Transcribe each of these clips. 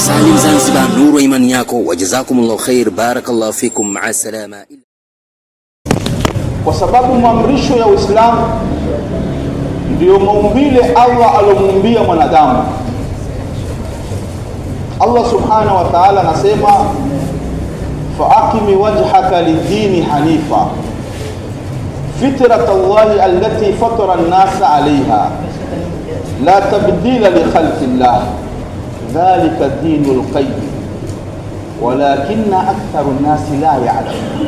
Salim Zanzibar, nuru ya imani yako. Wajazakumullahu khair, barakallahu fikum, maa salama. Kwa sababu maamrisho ya Uislamu ndio maumbile Allah alomuumbia mwanadamu. Allah subhanahu wa ta'ala anasema fa'aqimi wajhaka lid-dini hanifa fitratallahi allati fatara an-nasa 'alayha la tabdila li khalqillah dhalika ad-dinul qayyim walakinna aktharu an-nasi la ya'lamun.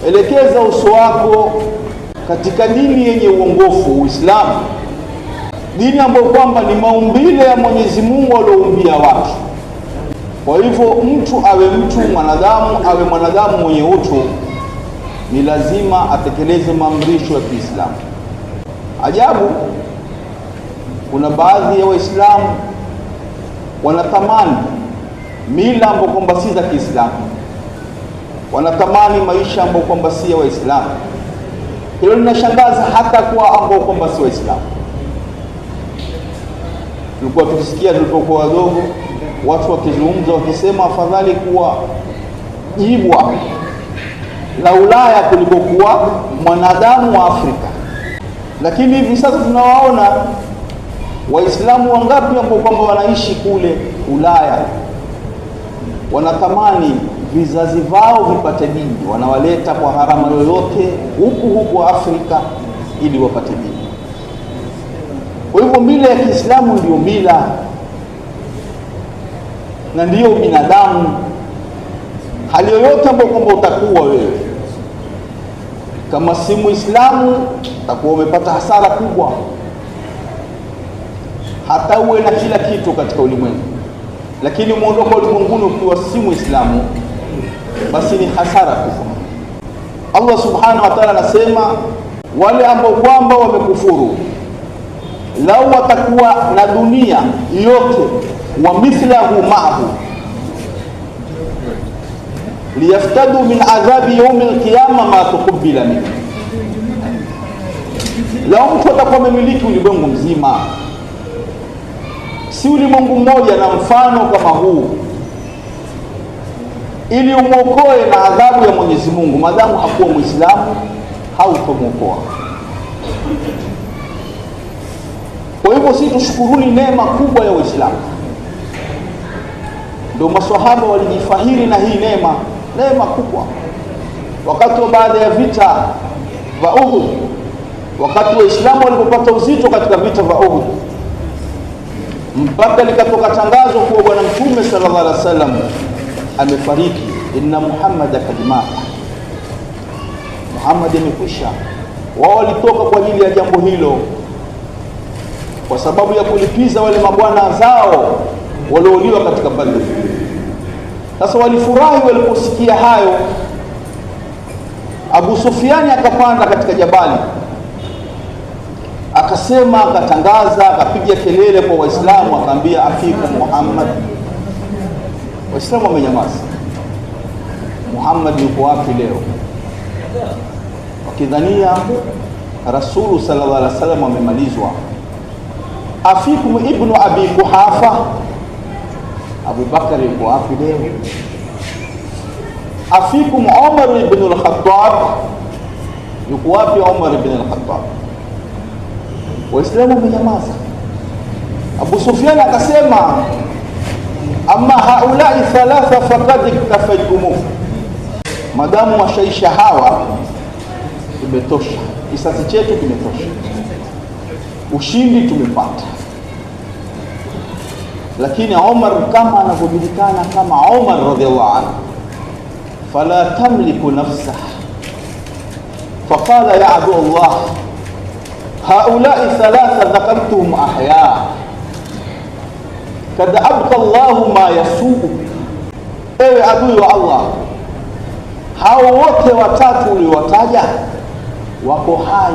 Elekeza uso wako katika dini yenye uongofu, Uislamu, dini ambayo kwamba ni maumbile ya Mwenyezi Mungu aliyoumbia watu. Kwa hivyo mtu awe mtu, mwanadamu awe mwanadamu mwenye utu, ni lazima atekeleze maamrisho ya Kiislamu. Ajabu, kuna baadhi ya Waislamu wanatamani mila ambayo kwamba si za Kiislamu, wanatamani maisha ambayo kwamba si ya Waislamu. Hilo linashangaza hata kwa ambao kwamba si Waislamu. Tulikuwa tukisikia tulipokuwa wadogo watu wakizungumza wakisema afadhali kuwa jibwa la Ulaya kuliko kuwa mwanadamu wa Afrika. Lakini hivi sasa tunawaona Waislamu wangapi ambao kwamba wanaishi kule Ulaya wanatamani vizazi vao vipate dini, wanawaleta kwa harama yoyote huku Afrika ili wapate dini. Kwa hivyo mila ya Kiislamu ndio mila na ndio binadamu. Hali yoyote ambayo kwamba utakuwa wewe kama si Muislamu utakuwa umepata hasara kubwa. Hata uwe na kila kitu katika ulimwengu, lakini muondoka ulimwenguni ukiwa si Muislamu, basi ni hasara kubwa. Allah subhanahu wa ta'ala anasema wale ambao kwamba wamekufuru, lau watakuwa na dunia yote wa mithlahu ma'ahu liyaftadu min adhabi yawm al-qiyamah ma tuqbila minhu. Lau mtu atakuwa amemiliki ulimwengu mzima, si ulimwengu mmoja na mfano kama huu, ili umuokoe na adhabu ya Mwenyezi Mungu, maadamu hakuwa Muislamu, hautomuokoa. Kwa hivyo sisi tushukuruni neema kubwa ya Uislamu. Ndio maswahaba walijifahiri na hii neema kubwa. Wakati wa baada ya vita vya Uhud, wakati Waislamu walipopata uzito katika vita vya Uhud, mpaka likatoka tangazo kwa Bwana Mtume sallallahu alaihi wasallam amefariki, inna Muhammad kadimata, Muhammad amekwisha. Wao walitoka kwa ajili ya jambo hilo, kwa sababu ya kulipiza wale mabwana zao waliouliwa katika Badr. Sasa walifurahi waliposikia hayo. Abu Sufyan akapanda katika jabali, akasema, akatangaza, akapiga kelele kwa Waislamu, akaambia afika Muhammad. Waislamu wamenyamaza. Muhammad yuko wapi leo? Wakidhania Rasulu sallallahu alaihi wasallam amemalizwa. Afikum ibnu Abi Kuhafa, Abu Bakar yuko wapi leo? Afikum Umar ibn al-Khattab, yuko wapi Umar ibn al-Khattab? Waislamu wamenyamaza. Abu Sufyan akasema, amma haulai thalatha faqad iktafaytumu, madamu washaisha hawa tumetosha, kisasi chetu kimetosha, ushindi tumepata. Lakini Umar kama anavyojulikana kama Umar radhiallahu anhu, fala tamliku nafsah, faqala ya adu Allah haulai thalatha dhakartuhum ahya kad abqa Allahu ma yasuu. Ewe adui wa Allah, hao wote watatu uliowataja wako hai,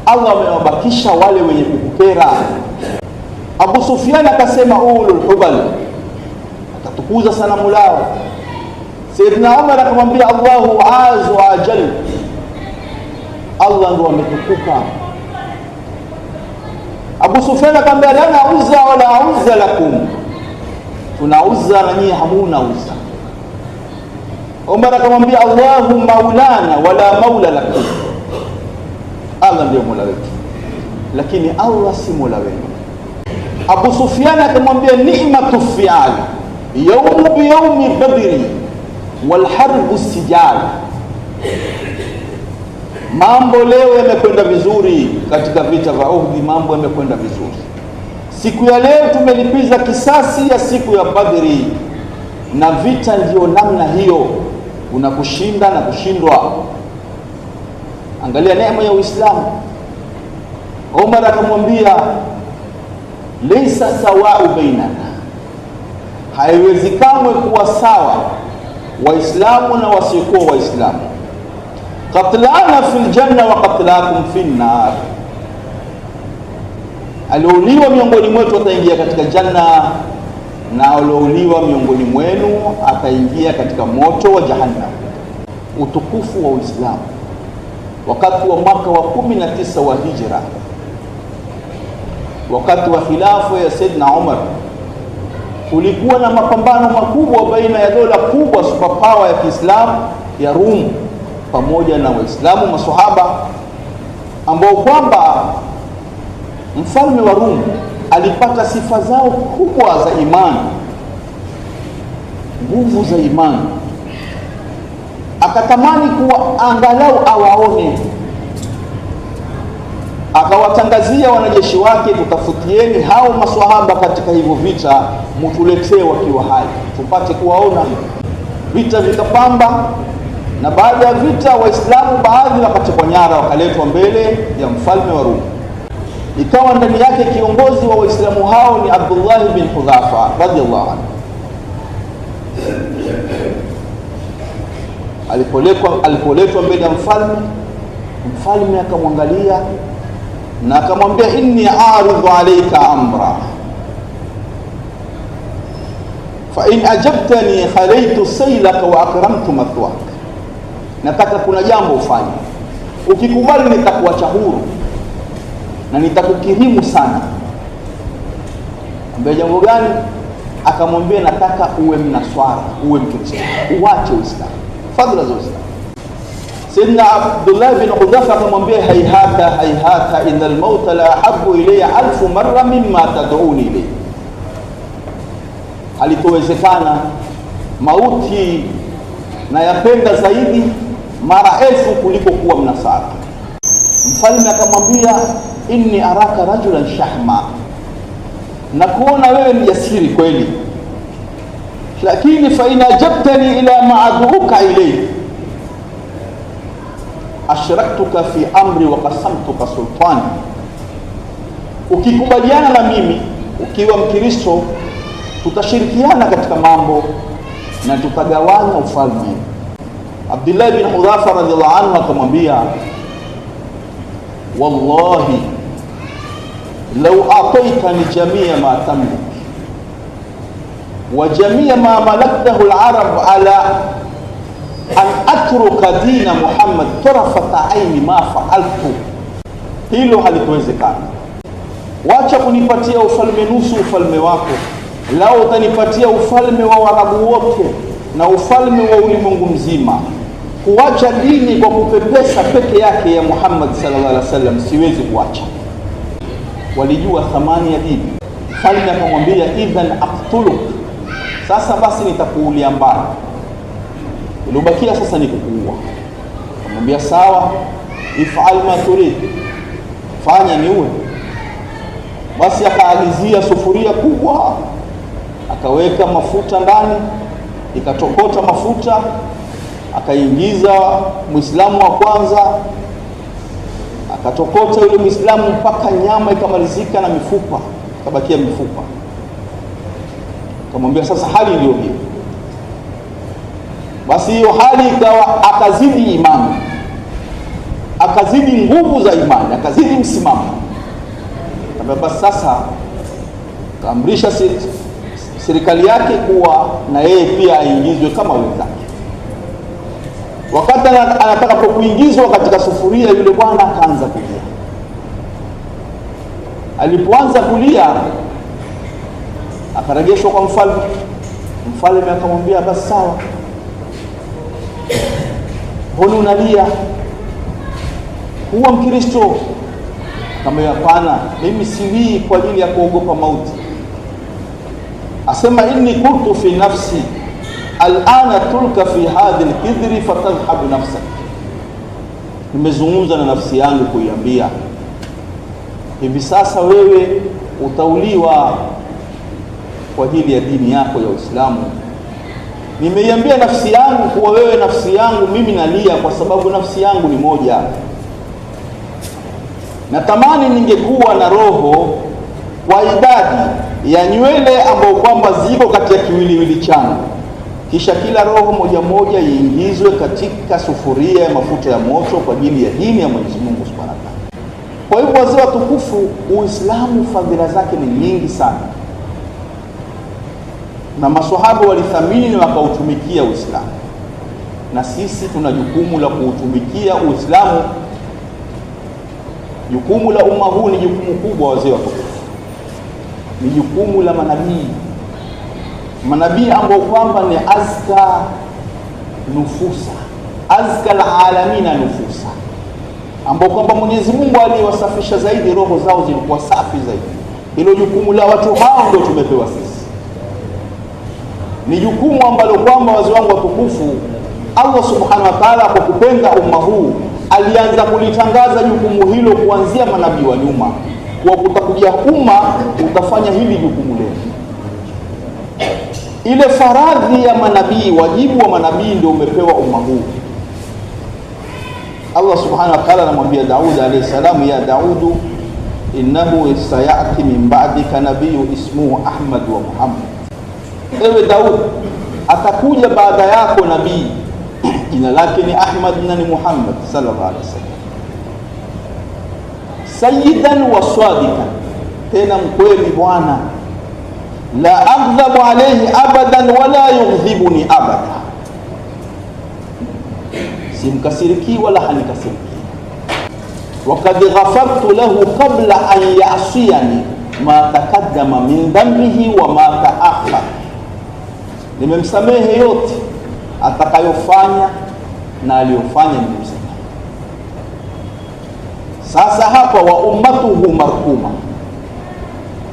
Allah amewabakisha wale wenye kukukera. Abu Sufyan akasema ulul hubal, akatukuza sanamu lao. Sayyidina Umar akamwambia Allahu az wa ajal, Allah ndo ametukuka. Abu Sufyan akamwambia lana uzza wala uzza lakum, tunauza na nyinyi hamuna uzza. Umar akamwambia Allahu maulana wala maula lakum, Allah ndiye mola wetu lakini Allah si mola wenu. Abu Sufyan akamwambia ni'matu fi'al yawmu bi yawmi badri wal harbu sijal, mambo leo yamekwenda vizuri katika vita vya Uhud, mambo yamekwenda vizuri. Siku ya leo tumelipiza kisasi ya siku ya Badri, na vita ndio namna hiyo, unakushinda na kushindwa. Angalia neema ya Uislamu. Umar akamwambia laysa sawa'u bainana, haiwezekani kuwa sawa waislamu na wasiokuwa waislamu. qatlana fil janna wa qatlakum fin nar, aliouliwa miongoni mwetu ataingia katika janna na aliouliwa miongoni mwenu ataingia katika moto wa jahannam. Utukufu wa Uislamu. Wakati wa mwaka wa 19 wa hijra, wakati wa khilafa ya Saidna Umar, kulikuwa na mapambano makubwa baina ya dola kubwa superpower ya Kiislamu ya Rum pamoja na Waislamu maswahaba, ambao kwamba mfalme wa Rum alipata sifa zao kubwa za imani, nguvu za imani, akatamani kuwa angalau awaone. Akawatangazia wanajeshi wake, tutafutieni hao maswahaba katika hivyo vita, mtuletee wakiwa hai tupate kuwaona. Vita vikapamba, na baada ya vita Waislamu baadhi wakatekwa nyara, wakaletwa mbele ya mfalme wa Rum. Ikawa ndani yake kiongozi wa Waislamu hao ni Abdullah bin Hudhafa radhiyallahu anhu. Alipoletwa mbele ya mfalme, mfalme akamwangalia na akamwambia inni a'ridhu alayka amra fa in ajabtani khalaytu saylaka wa akramtu mathwak, nataka kuna jambo ufanye, ukikubali nitakuacha huru na nitakukirimu sana. Ambaye jambo gani? Akamwambia nataka uwe mnaswara, uwe Mkristo, uache Uislamu, fadhila za Uislamu. Sayyidina Abdullah bin Hudhafa akamwambia hayhata hayhata innal mauta la habbu ilayya alfu marra mimma tad'uni ilayhi, halitowezekana, mauti na yapenda zaidi mara elfu kuliko kuwa mnasara. Mfalme akamwambia inni araka rajulan shahma, na kuona wewe ni jasiri kweli, lakini fa in ajabtani ila ma'aduka ilayhi ashraktuka fi amri wa qasamtuka sultani, ukikubaliana na mimi ukiwa Mkristo tutashirikiana katika mambo na tutagawanya ufalme. Abdullah bin Hudhafa radhiyallahu anhu akamwambia wallahi law ataitani jamia ma tamlik wa jamia ma malaktahu al-arab ala an atruka dina Muhammad tarafata aini ma fa'altu, hilo halikuwezekana. Wacha kunipatia ufalme nusu ufalme wako, lao utanipatia ufalme wa Waarabu wote na ufalme wa ulimwengu mzima. Kuacha dini kwa kupepesa peke yake ya Muhammad sallallahu alaihi wasallam siwezi kuacha. Walijua thamani ya dini. Mfalme akamwambia idhan aqtuluk, sasa basi nitakuulia mbali, ulibakia sasa ni kukuua. Akamwambia sawa, if'al ma turid, fanya niue. Basi akaagizia sufuria kubwa, akaweka mafuta ndani, ikatokota mafuta, akaingiza Muislamu wa kwanza, akatokota yule Muislamu mpaka nyama ikamalizika na mifupa, kabakia mifupa. Akamwambia sasa hali ndio hiyo. Basi hiyo hali ikawa, akazidi imani, akazidi nguvu za imani, akazidi msimamo. Basi sasa kaamrisha serikali yake kuwa na yeye pia aingizwe kama wenzake. Wakati anataka kuingizwa katika sufuria, yule bwana akaanza kulia. Alipoanza kulia akarejeshwa kwa mfalme. Mfalme akamwambia, basi sawa, mbona unalia? Huwa Mkristo? Kama hapana, mimi silii kwa ajili ya kuogopa mauti. Asema, inni kuntu fi nafsi al'ana tulka fi hadhi al-kidri fatadhhabu nafsak. Nimezungumza na nafsi yangu kuiambia, hivi sasa wewe utauliwa kwa ajili ya dini yako ya Uislamu. Nimeiambia nafsi yangu kuwa wewe, nafsi yangu mimi nalia kwa sababu nafsi yangu ni moja. Natamani ningekuwa na roho kwa idadi ya nywele ambao kwamba ziko kati ya kiwiliwili changu, kisha kila roho moja moja iingizwe katika sufuria ya mafuta ya moto kwa ajili ya dini ya Mwenyezi Mungu Subhanahu wa Ta'ala. Kwa hivyo wazee watukufu, Uislamu fadhila zake ni nyingi sana, na maswahaba walithamini na wakautumikia Uislamu, na sisi tuna jukumu la kuutumikia Uislamu. Jukumu la umma huu ni jukumu kubwa, wazee watukufu, ni jukumu la manabii ambao kwamba ni azka nufusa, azka alalamina nufusa, ambao kwamba Mwenyezi Mungu aliwasafisha zaidi, roho zao zilikuwa safi zaidi. Hilo jukumu la watu hao ndio tumepewa sisi. Ni jukumu ambalo kwamba wazee wangu watukufu, Allah Subhanahu wa Ta'ala kwa kupenda umma huu alianza kulitangaza jukumu hilo kuanzia manabii wa nyuma, kwa kutakuja umma utafanya hili jukumu leo. Ile faradhi ya manabii, wajibu wa manabii ndio umepewa umma huu. Allah Subhanahu wa Ta'ala anamwambia Daud alayhi salam, ya Daudu innahu sayati min ba'dika nabiyyu ismuhu Ahmad wa Muhammad. Ewe Daud, atakuja baada yako nabii, jina lake ni Ahmad na ni Muhammad sallallahu alaihi wasallam, sayyidan wa sadiqan, tena mkweli bwana, la aghdhabu alayhi abadan wala yughdhibuni abada, simkasiriki wala hanikasiriki. Wakad ghafartu lahu qabla an ya'siyani ma taqaddama min dhanbihi wa ma ta'akhkhara, nimemsamehe yote atakayofanya na aliyofanya nimemsamehe. Sasa hapa, wa ummatuhu marhuma,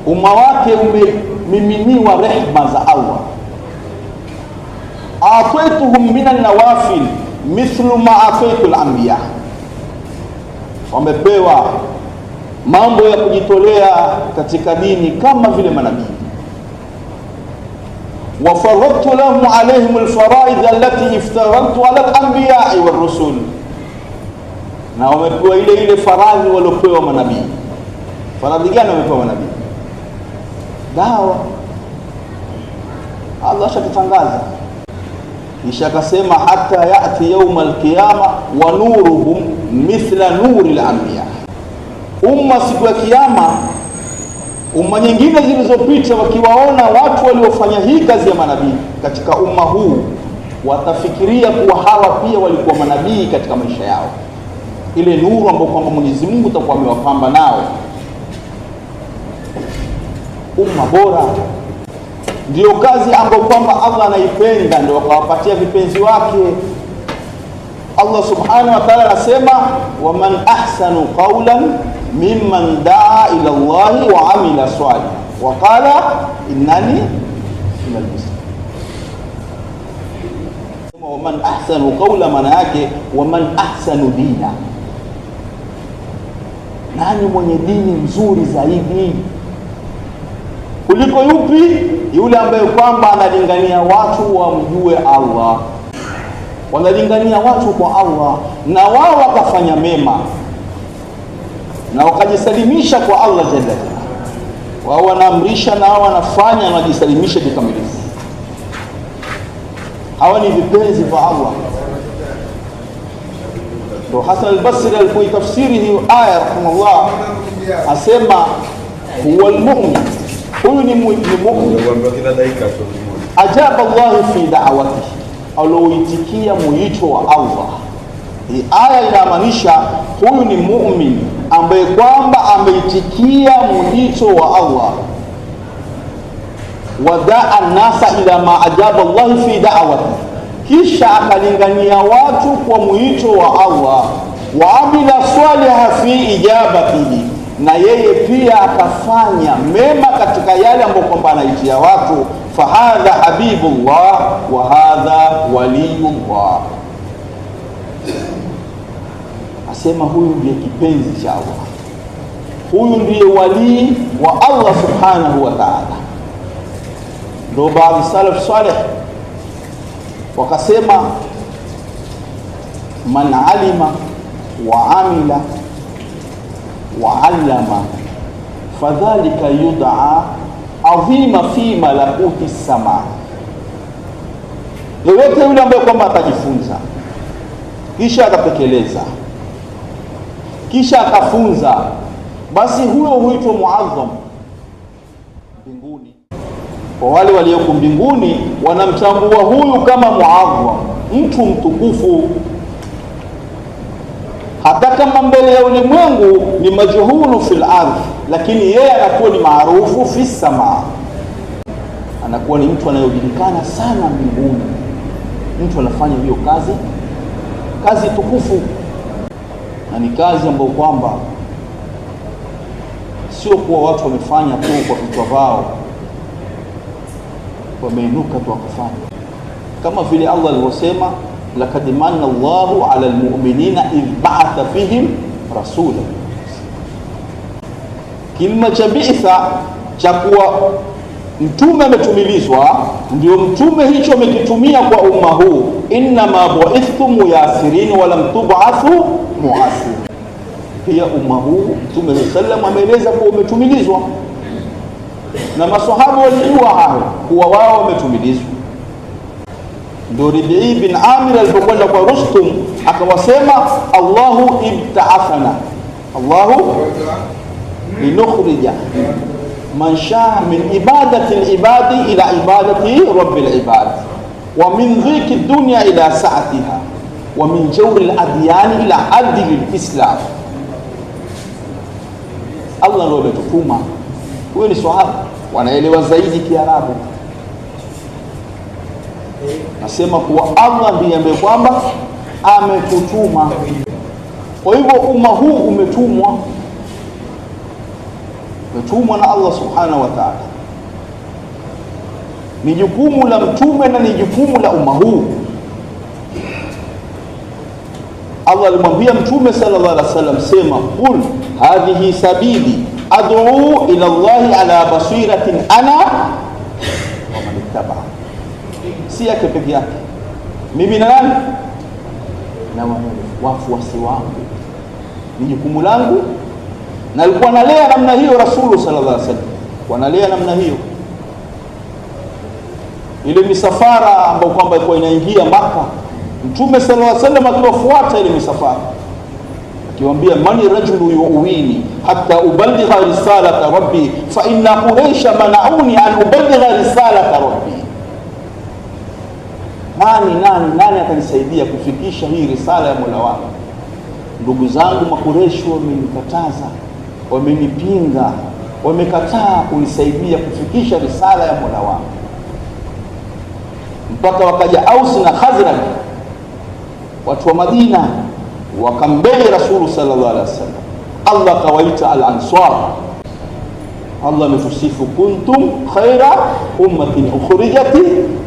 umma wake umemiminiwa rehma za Allah. Ataituhum minan nawafil mithlu ma ataitu al-anbiya, wamepewa mambo ya kujitolea katika dini kama vile manabii. وفرضت لهم عليهم الفرائض التي افترضت على الانبياء والرسل, na wamepewa ile faradhi waliopewa manabii. Faradhi gani wamepewa manabii? Dawa. Allah shatutangaza, kisha akasema hata yati yawm alqiyama wa nuruhum mithla nuri al-anbiya. Umma siku ya kiyama, umma nyingine zilizopita, wakiwaona watu waliofanya hii kazi ya manabii katika umma huu, watafikiria kuwa hawa pia walikuwa manabii katika maisha yao. Ile nuru ambayo kwamba Mwenyezi Mungu atakuwa amewapamba nao. Umma bora ndio kazi ambayo kwamba Allah anaipenda, ndio akawapatia vipenzi wake. Allah Subhanahu wa Ta'ala anasema, wa man ahsanu qawlan mimman daa ila Allahi wa amila salih wa qala innani minal muslimin. Wa man ahsanu qawla, maana yake wa man ahsanu dina, nani mwenye dini nzuri zaidi kuliko yupi? Yule ambaye kwamba analingania watu wamjue Allah, wanalingania watu kwa Allah, na wao wakafanya mema na wakajisalimisha kwa Allah jalla jalla. Wao wanaamrisha na wao wanafanya na wajisalimisha kikamilifu. Hawa ni vipenzi vya Allah. Ndio Hasan al-Basri alipoitafsiri hiyo aya rahimahullah asema, huwa al-mu'min, huyu ni mu'min, ajaba Allah fi da'watihi, aloitikia mwito wa Allah. Hii aya inamaanisha huyu ni mu'min ambaye kwamba ameitikia mwito wa Allah, wadaa nasa ila ma ajaba Allah fi da'wati, kisha akalingania watu kwa mwito wa Allah, wa amila saliha fi ijabatihi, na yeye pia akafanya mema katika yale ambayo kwamba anaitia watu, fahadha habibullah wa hadha waliyullah. Asema huyu ndiye kipenzi cha Allah, huyu ndiye wali wa Allah subhanahu wa ta'ala. Ndio baadhi salaf salih wakasema, man alima wa amila wa allama fadhalika yud'a adhima fi malakuti sama. Yoyote yule ambaye kwamba atajifunza kisha akatekeleza kisha akafunza, basi huyo huitwa muazzam mbinguni. Kwa wale walioko mbinguni wanamtambua huyu kama muazzam, mtu mtukufu, hata kama mbele ya ulimwengu ni majhulu fil ardh, lakini yeye anakuwa ni maarufu fi sama, anakuwa ni mtu anayejulikana sana mbinguni. Mtu anafanya hiyo kazi tukufu, na ni kazi ambayo kwamba sio kuwa watu wamefanya tu kwa vichwa vao, wameinuka tu wakafanya, kama vile Allah alivyosema, laqad manna Allahu 'ala al-mu'minina idh ba'atha fihim rasula. Kilima cha bi'tha cha kuwa mtume ametumilizwa, ndio mtume hicho amekitumia kwa umma huu, inna ma bu'ithtum muyassirin wa lam tub'athu mu'assir. Pia umma huu mtume sallam ameeleza kuwa umetumilizwa, na maswahaba walijua hayo kuwa wao wametumilizwa. Ndio Rabi'i bin Amir alipokwenda kwa Rustum akawasema, Allahu ibta'athana, Allahu linukhrija man shaa min ibadati al-ibadi ila ibadati rabbil ibad, wa min dhiki dunya ila sa'atiha, wa min jawri al-adyan ila adli al-islam. Allah ndio ametutuma. Huyo ni swahaba, wanaelewa zaidi Kiarabu. Nasema kuwa Allah ndiye ambaye kwamba ametutuma. Kwa hivyo umma huu umetumwa na Allah subhanahu wa ta'ala. Ni jukumu la mtume na ni jukumu la umma huu. Allah alimwambia mtume sallallahu alaihi wasallam, sema qul hadhihi sabili ad'u ila Allah ala basiratin ana wa man ittaba. Si yake peke yake, mimi na nani na wafuasi wangu, ni jukumu langu. Na alikuwa analea namna hiyo Rasul sallallahu alaihi wasallam, wanalea namna hiyo. Ile misafara ambayo kwamba ilikuwa inaingia Maka, mtume sallallahu alaihi wasallam akiwafuata ile misafara, akiwaambia, mani rajulu yuwini hatta uballigha risalata rabbi fa inna quraisha mana'uni an uballigha risalata rabbi. Nani atanisaidia kufikisha hii risala ya Mola wangu? Ndugu zangu Makureshi wamenikataza, wamenipinga, wamekataa kunisaidia kufikisha risala ya Mola wangu. Mpaka wakaja Aus na Khazraj, watu wa Madina, wakambele Rasul sallallahu alaihi wasallam. Allah kawaita al-ansar. Allah ametusifu, kuntum khaira ummatin ukhrijat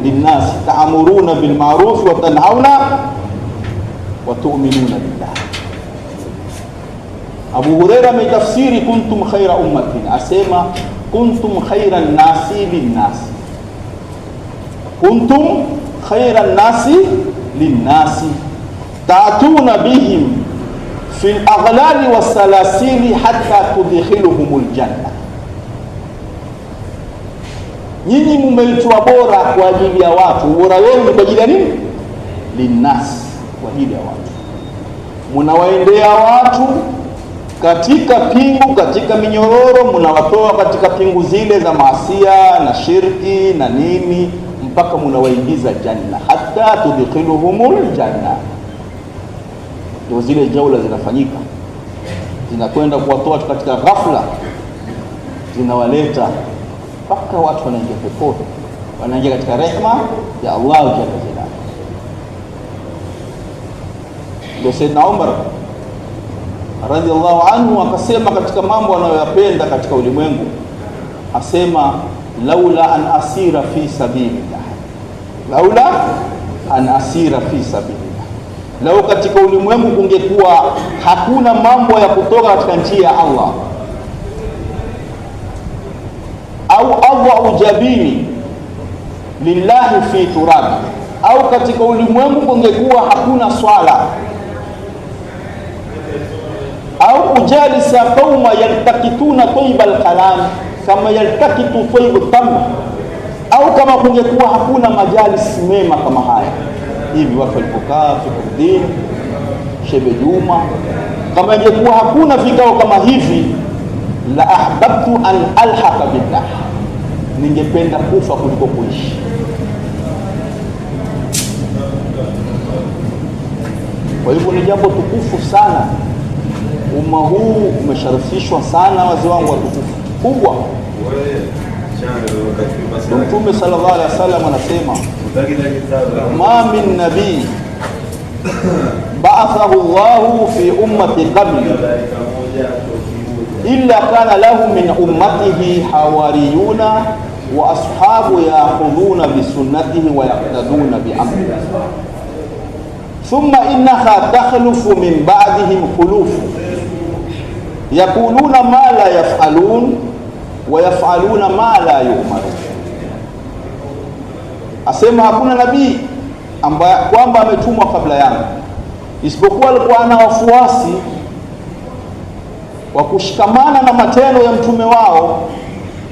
lin-nas ta'muruna bil ma'ruf wa tanhauna wa tu'minuna billah. Abu Huraira ametafsiri kuntum khaira ummatin, asema kuntum khairan nasi lin-nas, kuntum khairan nasi lin-nas ta'tuna bihim fi al-aghlali was-salasili hatta tudkhiluhumul janna. Nyinyi mmeitwa bora kwa ajili ya watu. Bora wenu ni kwa ajili ya nini? Linnas, kwa ajili ya watu. Mnawaendea watu katika pingu, katika minyororo, mnawatoa katika pingu zile za maasia na shirki na nini, mpaka mnawaingiza janna, hatta tudkhiluhumul janna. Ndio zile jaula zinafanyika. zinakwenda kuwatoa katika ghafla, zinawaleta mpaka watu wanaingia peponi, wanaingia katika rehema ya Allah jalla jalaluhu. Ndio Sayyidina Umar radhiallahu anhu akasema katika mambo anayoyapenda katika ulimwengu, asema laula an asira fi sabilillah, laula an asira fi sabilillah, lau katika ulimwengu kungekuwa hakuna mambo ya kutoka katika njia ya Allah, au Allah ujabini lillahi fi turabi, au katika ulimwengu kungekuwa hakuna swala, au ujalisa qauma yaltakituna tayyiba alkalam kama yaltakitu tayyibu tamr, au kama kungekuwa hakuna majalis mema kama haya hivi watu walipokaa fikrdin Shebe Juma, kama ingekuwa hakuna vikao kama hivi, la ahbabtu an alhaqa billah, ningependa kufa kuliko kuishi. Kwa hivyo ni jambo tukufu sana. Umma huu umesharifishwa sana, wazee wangu watukufu kubwa. Mtume sallallahu alaihi wasallam anasema, ma min nabii ba'athahu Allahu fi ummati qabli illa kana lahu min ummatihi hawariyuna wa ashabu ya'khuduna bi sunnatihi wa yaqtaduna bi amrihi thumma innaha takhlufu min ba'dihim khulufu yaquluna ma la yaf'alun wa yaf'aluna ma la yu'marun. Asema hakuna nabii ambaye kwamba ametumwa kabla yangu isipokuwa alikuwa ana wafuasi wa kushikamana na matendo ya mtume wao,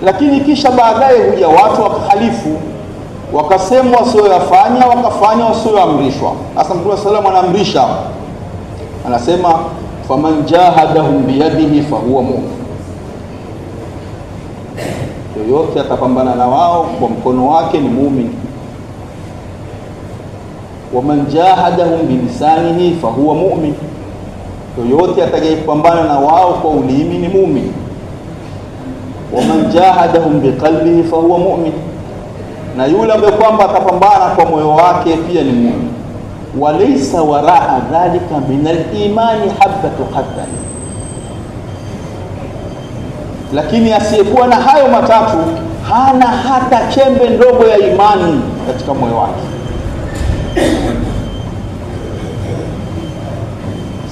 lakini kisha baadaye huja watu wakahalifu, wakasema wasioyafanya, wakafanya wasioamrishwa. Sasa Mtume sallallahu anaamrisha, anasema faman jahadahum biyadihi fahuwa mu'min, yoyote atapambana na wao kwa mkono wake ni muumini. Waman jahadahum bilisanihi fahuwa mu'min, yoyote atakayepambana na wao kwa ulimi ni muumini. Waman jahadahum biqalbihi fahuwa mu'min, na yule ambaye kwamba atapambana kwa moyo wake pia ni muumini. Walaysa waraa dhalika min al-imani habatu khardal, lakini asiyekuwa na hayo matatu hana hata chembe ndogo ya imani katika moyo wake.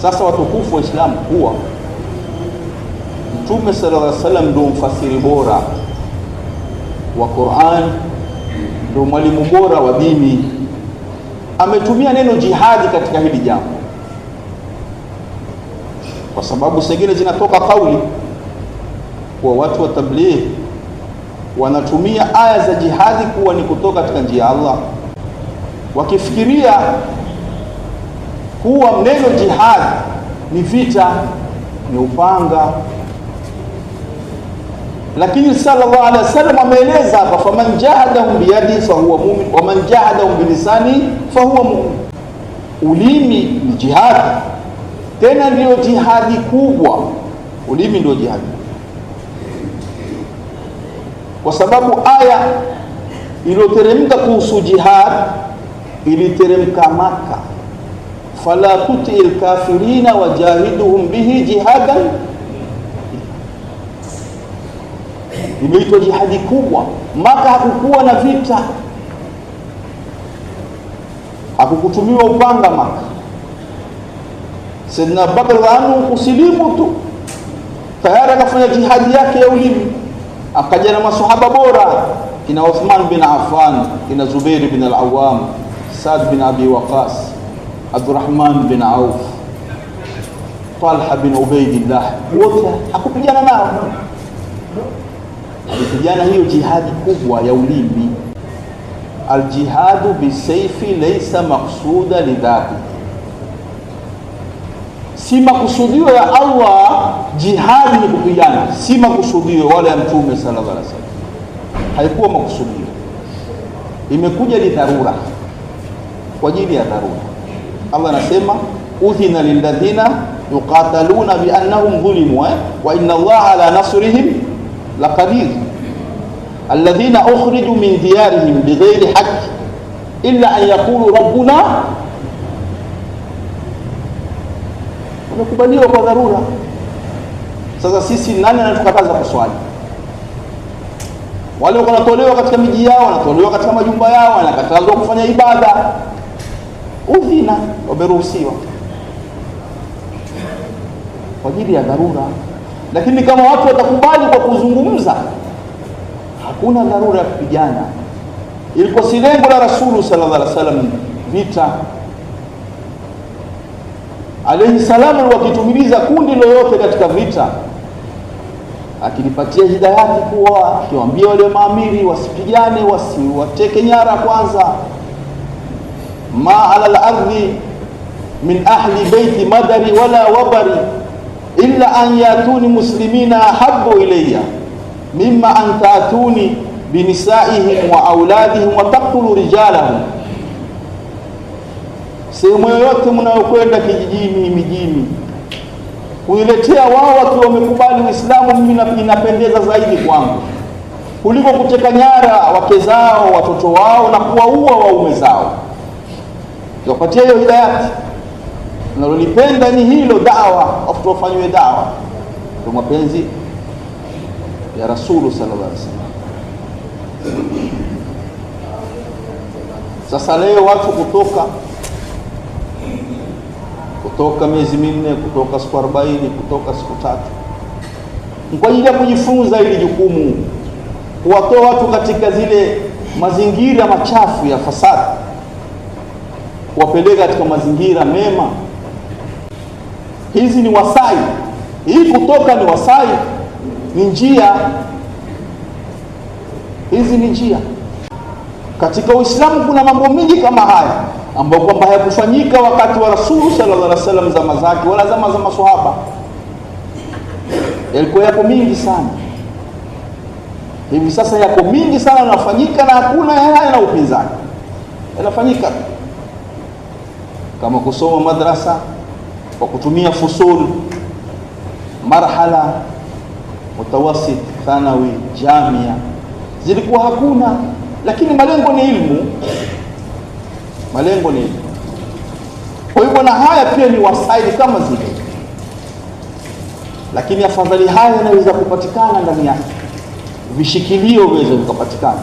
Sasa watukufu wa Islam, kuwa Mtume sallallahu alaihi wasallam ndio mfasiri bora wa Qur'an, ndio mwalimu bora wa dini, ametumia neno jihadi katika hili jambo, kwa sababu sengine zinatoka kauli kwa watu wa tabligh wanatumia aya za jihadi kuwa ni kutoka katika njia ya Allah, wakifikiria kuwa neno jihad ni vita, ni upanga. Lakini sallallahu alaihi wasallam ameeleza hapa, faman jahadahum biyadi fahuwa mu'min wa man jahadahum bilisani fahuwa mu'min. Ulimi ni jihad, tena ndio jihadi kubwa. Ulimi ndio jihadi, kwa sababu aya iliyoteremka kuhusu jihad iliteremka Maka, fala tuti'il kafirina wajahiduhum bihi jihadan, imeitwa jihadi kubwa. Maka hakukuwa na vita, hakukutumiwa upanga Maka. Sayyidina Bakr anhu kusilimu tu tayari akafanya jihadi yake ya ulimi, akaja na maswahaba bora kina Uthman bin Affan, kina Zubair bin al-Awwam, Saad bin Abi Waqas, Abdurrahman bin Auf, Talha bin Ubaidillah, wote hakupigana nao, alipigana hiyo jihadi kubwa ya ulimi. Aljihadu bisayfi laysa maqsuda lidhati, si makusudio ya Allah. Jihadi ni kupigana, si makusudio wala ya Mtume sallallahu alaihi wasallam, haikuwa makusudio, imekuja li dharura, kwa ajili ya dharura. Allah anasema udhina lilladhina yuqataluna bi annahum zulimu wa inna Allaha ala nasrihim laqadir. Alladhina ukhriju min diyarihim bighairi haqq illa an yaqulu rabbuna, wamekubaliwa kwa dharura. Sasa sisi nani anatukataza kuswali? Wale wanatolewa katika miji yao, wanatolewa katika majumba yao, wanakatazwa kufanya ibada. Udhina, wameruhusiwa kwa ajili ya dharura. Lakini kama watu watakubali kwa kuzungumza, hakuna dharura ya kupigana. Ilikuwa si lengo la Rasulu sallallahu alaihi wasallam vita. Alayhi salamu wakitumiliza kundi lolote katika vita, akinipatia hidayati kuwa akiwaambia wale maamiri wasipigane, wasiwateke nyara kwanza. Ma ala al-ardhi min ahli baiti madari wala wabari illa an yatuni muslimina habbu ilayya mimma an ta'tuni binisaihim wa auladihim wa taqtulu rijalahum. Sehemu yoyote mnayokwenda, kijijini, mijini, kuiletea wao wakiwa wamekubali Uislamu, mimi inapendeza zaidi kwangu kuliko kuteka nyara wake zao, watoto wao na kuwaua waume zao. Tupatie hiyo hidayati. Nalolipenda ni hilo, dawa, watu wafanywe dawa kwa mapenzi ya Rasulu sallallahu alaihi wasallam. Sasa leo watu kutoka miezi minne, kutoka siku 40, kutoka siku 3 kwa ajili ya kujifunza ili jukumu, kuwatoa watu katika zile mazingira machafu ya fasadi, kuwapeleka katika mazingira mema. Hizi ni wasai. Hii kutoka ni wasai, ni njia. Hizi ni njia. Katika Uislamu kuna mambo mengi kama haya ambayo kwamba hayakufanyika wakati wa Rasul sallallahu alaihi wasallam zama zake wala zama za maswahaba. Yalikuwa yako mingi sana. Hivi sasa yako mingi sana yanafanyika na hakuna hayana upinzani. Yanafanyika kama kusoma madrasa kwa kutumia fusul, marhala, mutawasit, thanawi, jamia, zilikuwa hakuna, lakini malengo ni ilmu. Malengo ni ilmu. Kwa hivyo na haya pia ni wasaidi kama zile, lakini afadhali haya yanaweza kupatikana ndani yake, vishikilio viweze kupatikana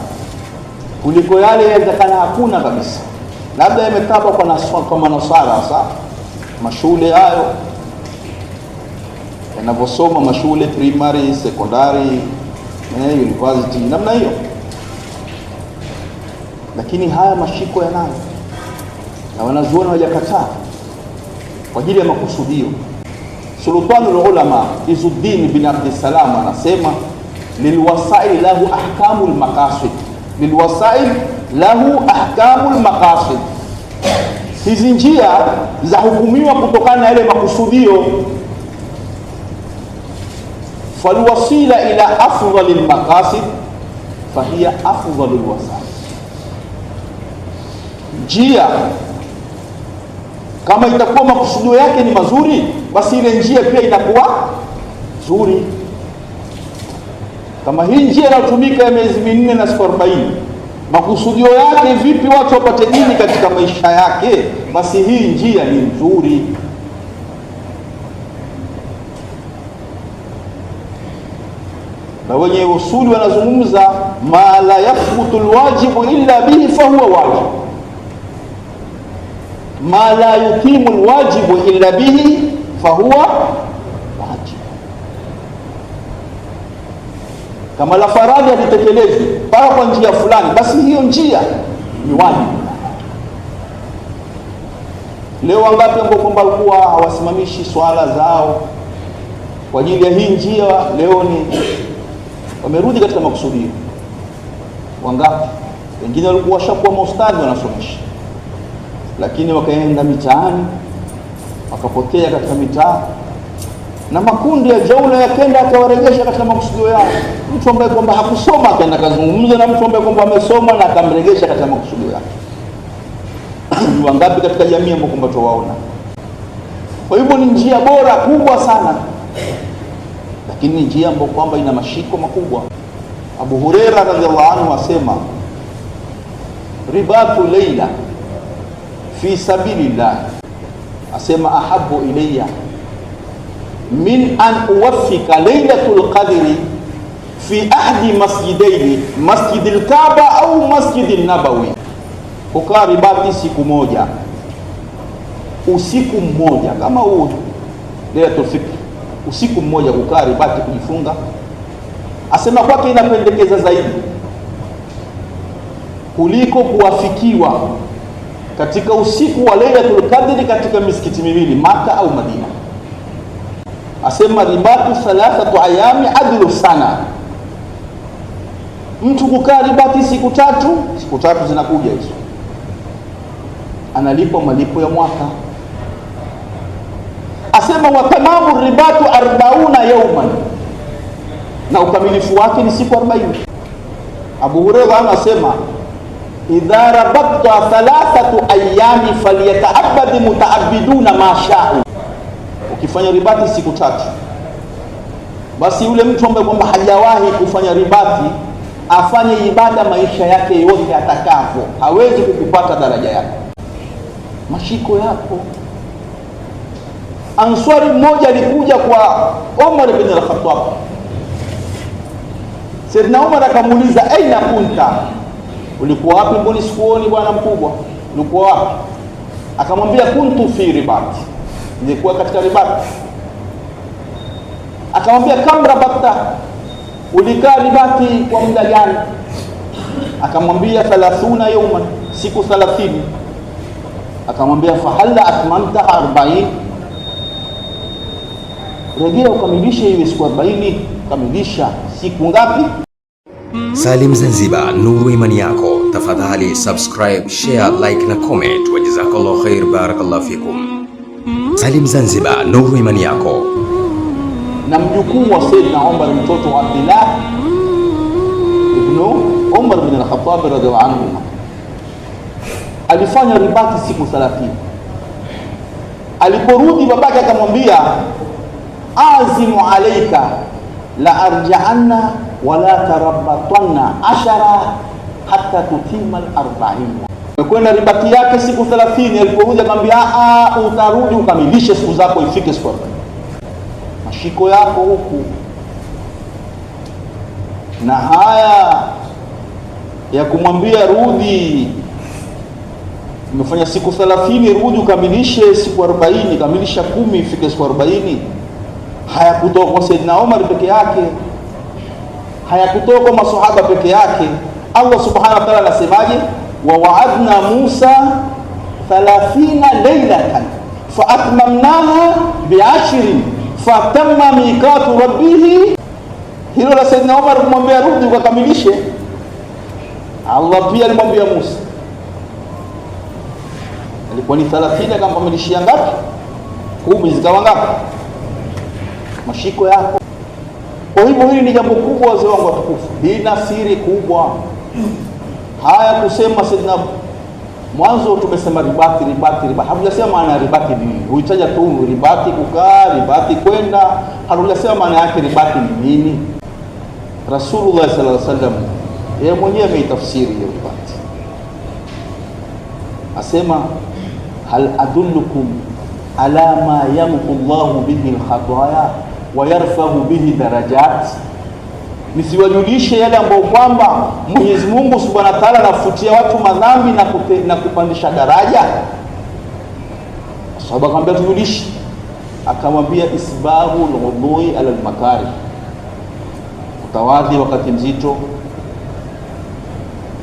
kuliko yale yawezekana hakuna kabisa, labda yametaba kwa manasara. Sasa mashule hayo yanavyosoma, mashule primary, secondary, university, namna hiyo, lakini haya mashiko yanayo na wanazuoni hawajakataa kwa ajili ya makusudio. Sultanul Ulama Izzuddin bin Abdissalam anasema lilwasail lahu ahkamul maqasid, lilwasail lahu ahkamul maqasid. Hizi njia za hukumiwa kutokana na yale makusudio. Falwasila ila afdhalil maqasid fahiya afdhalul wasail. Njia kama itakuwa makusudio yake ni mazuri, basi ile njia pia inakuwa nzuri. Kama hii njia inatumika ya miezi 4 na siku 40, makusudio yake vipi watu wapate dini katika maisha yake, basi hii njia ni nzuri. Na wenye usuli wanazungumza ma la yathbutu alwajibu illa bihi fahuwa wajib, ma la yutimu alwajibu illa bihi fahuwa wajib. Kama la faradhi halitekelezwi mpaka kwa njia fulani, basi hiyo njia ni wajibu. Leo wangapi ambao kwamba walikuwa hawasimamishi swala zao kwa ajili ya hii njia, leo ni wamerudi katika makusudio? Wangapi? Wengine walikuwa washakuwa maustadhi wanasomesha, lakini wakaenda mitaani, wakapotea katika mitaa, na makundi ya jaula yakenda akawarejesha katika makusudio yao. Mtu ambaye kwamba hakusoma akaenda kazungumza na mtu ambaye kwamba amesoma na akamrejesha katika makusudio yake. Ni wangapi katika jamii ambao kwamba tuwaona? Kwa hivyo ni njia bora kubwa sana, lakini ni njia ambayo kwamba ina mashiko makubwa. Abu Huraira radhiallahu anhu asema, ribatu leila fi sabilillah, asema ahabu ilayya min an uwaffika laylatul qadri fi ahdi masjidaini, masjidil Kaaba au masjidin Nabawi. Kukaa ribati siku moja, usiku mmoja kama huu Lailatul Fitr, usiku mmoja kukaa ribati kujifunga, asema kwake inapendekeza zaidi kuliko kuwafikiwa katika usiku wa Lailatul Qadri katika misikiti miwili Maka au Madina. Asema ribatu 3 ayami adlu sana. Mtu kukaa ribati siku tatu zinakuja hizo, analipa malipo ya mwaka. Asema wa tamamu ribatu 40 yawman, na ukamilifu wake ni siku 40. Abu Hurairah anasema idha rabatta 3 ayami falyata'abbad muta'abbiduna ma sha'u. Ukifanya ribati siku 3, basi yule mtu ambaye kwamba hajawahi kufanya ribati afanye ibada maisha yake yote atakavyo, hawezi kukupata daraja yake, mashiko yako. Answari mmoja alikuja kwa Umar ibn al-Khattab. Sayyidina Umar akamuuliza, aina kunta, ulikuwa wapi? Mbona sikuoni bwana mkubwa, ulikuwa wapi? Akamwambia kuntu fi ribati, nilikuwa katika ribati. Akamwambia kam rabatta, ulikaa ribati kwa muda gani? Akamwambia 30 yawman, siku 30. Akamwambia fahalla atmamta 40, rejea ukamilishe hiyo siku 40. Kamilisha siku ngapi? Salim Zanzibar, nuru imani yako. Tafadhali subscribe, share, like na comment. Wajazakallahu khair, barakallahu fikum. Salim Zanzibar, nuru imani yako. Na mjukuu wa Sayyidina Umar, mtoto wa Abdullah ibn Umar ibn al-Khattab radhiallahu anhu, alifanya ribati siku 30. Aliporudi babake akamwambia, azimu alayka la arja'anna wala tarabbatanna 10 hatta tutima al-40. Amekwenda ribati yake siku 30. Aliporudi akamwambia, utarudi ukamilishe siku zako, ifike siku 40. Mashiko yako huku na haya ya kumwambia rudi, umefanya siku 30, rudi ukamilishe siku 40, kamilisha 10 ifike siku 40. Hayakutoka kwa Sayyidina Umar peke yake, hayakutoka kwa maswahaba peke yake. Allah subhanahu wa ta'ala anasemaje? wa wa'adna Musa 30 laylatan fa atmamnaha bi'ashrin fatamma miqatu rabbih. Hilo la Sayyidina Umar kumwambia rudi ukakamilishe, Allah pia alimwambia Musa. Alikuwa ni 30, akamkamilishia ngapi? 10, zikawa ngapi? Mashiko yako. Kwa hivyo hili ni jambo kubwa, wazee wangu watukufu, lina siri kubwa. Haya kusema Sayyidina, mwanzo tumesema ribati, hatujasema maana ya ribati nini. Huitaja tu ribati kukaa, ribati kwenda, hatujasema maana yake ribati ni nini. Rasulullah sallallahu alaihi wasallam yeye mwenyewe ameitafsiri hiyo ribati, asema hal adullukum ala ma yamhu Allahu bihi al-khataya wa yarfa'u bihi darajat, nisiwajulishe yale ambayo kwamba Mwenyezi Mungu Subhanahu wa Ta'ala anafutia watu madhambi na kupandisha daraja. Sahaba akamwambia tujulishe, akamwambia isbahu al-wudhui ala al-makari, utawadhi wakati mzito,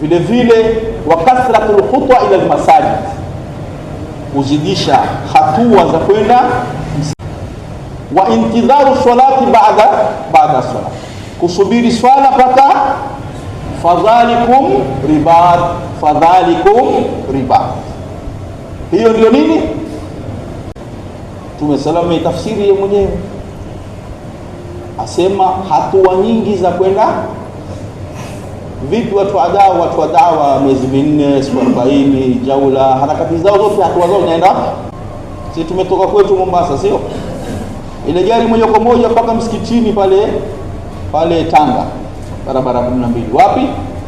vile vile wa kasratul khutwa ila al-masajid, kuzidisha hatua za kwenda, wa intidharu salati baada salat, kusubiri swala paka fadhalikum ribat. Hiyo ndio nini? Tumesalama tafsiri yeye mwenyewe, asema hatua nyingi za kwenda. Vipi watu wa dawa miezi minne, siku 40, jaula, harakati zao zote, hatua zao zinaenda Si tumetoka kwetu Mombasa, sio? Ile gari moja kwa moja mpaka msikitini pale Tanga, barabara 12. Wapi?